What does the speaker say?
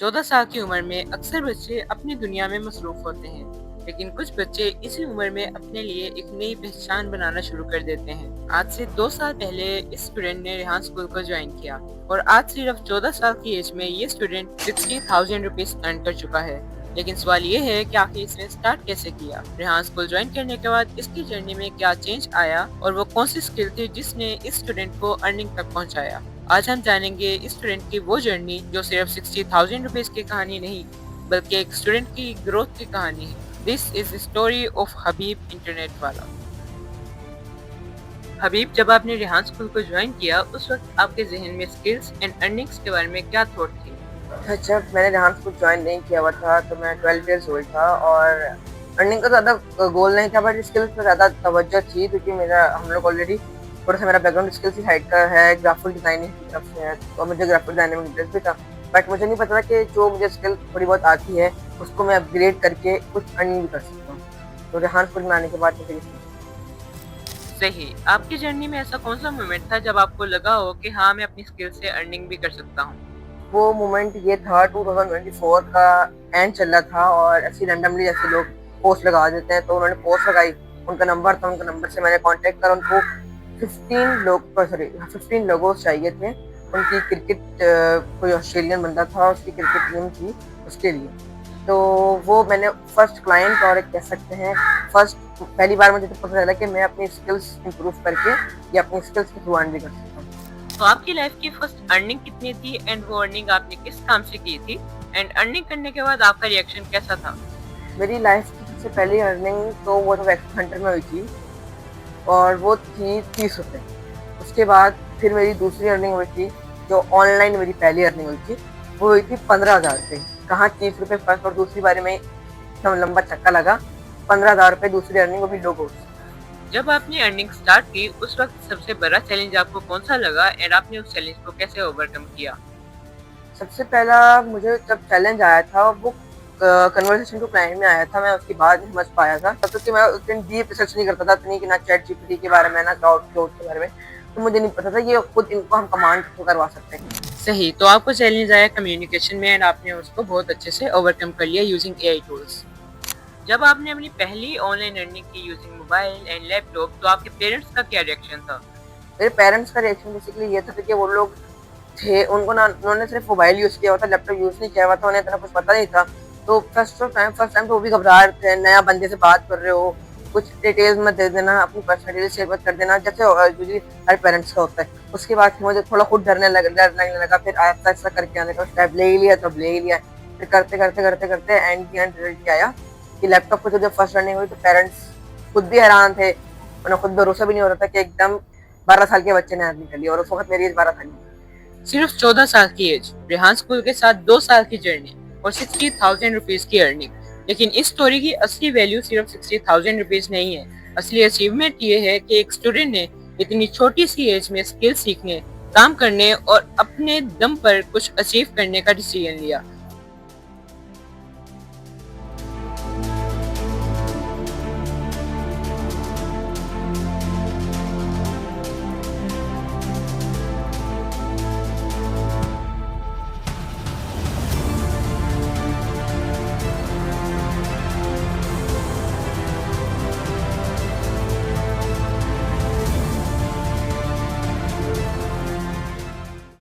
14 साल की उम्र में अक्सर बच्चे अपनी दुनिया में मसरूफ होते हैं, लेकिन कुछ बच्चे इसी उम्र में अपने लिए एक नई पहचान बनाना शुरू कर देते हैं। आज से 2 साल पहले इस स्टूडेंट ने रेहान स्कूल को ज्वाइन किया और आज सिर्फ 14 साल की एज में ये स्टूडेंट 60,000 रुपीज अर्न कर चुका है। लेकिन सवाल ये है कि आखिर इसने स्टार्ट कैसे किया? रेहान स्कूल ज्वाइन करने के बाद इसकी जर्नी में क्या चेंज आया और वो कौन सी स्किल थी जिसने इस स्टूडेंट को अर्निंग तक पहुंचाया? आज हम जानेंगे इस स्टूडेंट की वो जर्नी जो सिर्फ 60,000 रुपीज की कहानी नहीं, बल्कि एक स्टूडेंट की ग्रोथ की कहानी है। This is story of Habib internet वाला। हबीब, जब आपने रेहान स्कूल को ज्वाइन किया, उस वक्त आपके जहन में स्किल्स एंड अर्निंग्स के बारे में क्या थॉट थी? जब मैंने रेहान स्कूल ज्वाइन नहीं किया हुआ था तो मैं 12 ईयर्स ओल्ड था और अर्निंग का ज़्यादा गोल नहीं था, बट स्किल्स पर ज़्यादा तवज्जो थी क्योंकि मेरा हम लोग ऑलरेडी थोड़ा सा मेरा बैकग्राउंड स्किल्स की साइड का है, ग्राफिक डिज़ाइनिंग की तरफ से है, तो मुझे ग्राफिक डिज़ाइनिंग में इंटरेस्ट भी था। बट मुझे नहीं पता था कि जो मुझे स्किल थोड़ी बहुत आती है उसको मैं अपग्रेड करके कुछ अर्निंग भी कर सकता हूँ। तो रेहान स्कूल में आने के बाद मुझे सही। आपकी जर्नी में ऐसा कौन सा मोमेंट था जब आपको लगा हो कि हाँ, मैं अपनी स्किल से अर्निंग भी कर सकता हूँ? वो मोमेंट ये था 2024 का एंड चल रहा था और ऐसे रैंडमली जैसे लोग पोस्ट लगा देते हैं, तो उन्होंने पोस्ट लगाई, उनका नंबर था, उनका नंबर से मैंने कांटेक्ट करा। उनको 15 लोगों चाहिए थे। उनकी क्रिकेट कोई ऑस्ट्रेलियन बंदा था, उसकी क्रिकेट टीम थी उसके लिए। तो वो मैंने फर्स्ट क्लाइंट और एक कह सकते हैं फर्स्ट पहली बार मुझे तो पता चला कि मैं अपनी स्किल्स इंप्रूव करके या अपनी स्किल्स के थ्रू अर्न भी कर सकता हूँ। तो आपकी लाइफ की फर्स्ट अर्निंग कितनी थी एंड वो अर्निंग आपने किस काम से की थी एंड अर्निंग करने के बाद आपका रिएक्शन कैसा था? मेरी लाइफ की सबसे पहली अर्निंग तो वो तो वैक्स हंटर में हुई थी और वो थी 30 रुपये। उसके बाद फिर मेरी दूसरी अर्निंग हुई थी, जो ऑनलाइन मेरी पहली अर्निंग हुई थी, वो हुई थी 15,000 रुपये। कहाँ 30 रुपये फर्स्ट और दूसरी बारी में एकदम लंबा चक्का लगा, 15,000 रुपये दूसरी अर्निंग, वो भी लोगों से। जब आपने अर्निंग स्टार्ट की, उस वक्त सबसे बड़ा चैलेंज आपको कौन सा लगा एंड आपने उस चैलेंज को कैसे ओवरकम किया? सबसे पहला मुझे जब चैलेंज आया था वो कन्वर्सेशन टू क्लाइंट में आया था, मैं उसकी बात नहीं समझ पाया था तब तक कि मैं उस दिन डीप रिसर्च नहीं करता था, इतनी कि ना चैट जीपीटी के बारे में ना क्लाउड के बारे में, तो मुझे नहीं पता था ये खुद इनको हम कमांड करवा सकते हैं। सही। तो आपको चैलेंज आया कम्युनिकेशन में एंड आपने उसको बहुत अच्छे से ओवरकम कर लिया यूजिंग एआई टूल्स। जब आपने अपनी पहली ऑनलाइन अर्निंग की यूजिंग मोबाइल एंड लैपटॉप, तो आपके पेरेंट्स का क्या रिएक्शन था? मेरे पेरेंट्स का रिएक्शन बेसिकली ये था कि वो लोग थे, उनको ना उन्होंने सिर्फ मोबाइल यूज़ किया हुआ था, लैपटॉप यूज़ नहीं किया हुआ था, उन्हें इतना कुछ पता नहीं था। तो फर्स्ट टाइम तो वो भी घबरा रहे थे, नया बंदे से बात कर रहे हो, कुछ डिटेल्स मत दे देना, अपनी पर्सनल डिटेल्स शेयर मत कर देना, जैसे यूजुअली हर पेरेंट्स का होता है। उसके बाद फिर मुझे थोड़ा खुद डर लगने लगा, फिर आहिस्ता करके आने का स्टेप ले ही लिया, तब ले ही लिया। फिर करते एंड की एंड रिजल्ट क्या आया कि लैपटॉप को जब फर्स्ट रनिंग हुई तो पेरेंट्स खुद भी हैरान थे, उन्हें खुद भरोसा भी नहीं हो रहा था कि एकदम 12 साल के बच्चे ने अर्निंग कर लिया, और उस वक्त मेरी एज 12 साल की। सिर्फ 14 साल की एज, रेहान स्कूल के साथ 2 साल की जर्नी और 60,000 रुपीज की अर्निंग। लेकिन इस स्टोरी की असली वैल्यू सिर्फ 60,000 रुपीज नहीं है। असली अचीवमेंट ये है कि एक स्टूडेंट ने इतनी छोटी सी एज में स्किल सीखने, काम करने और अपने दम पर कुछ अचीव करने का डिसीजन लिया।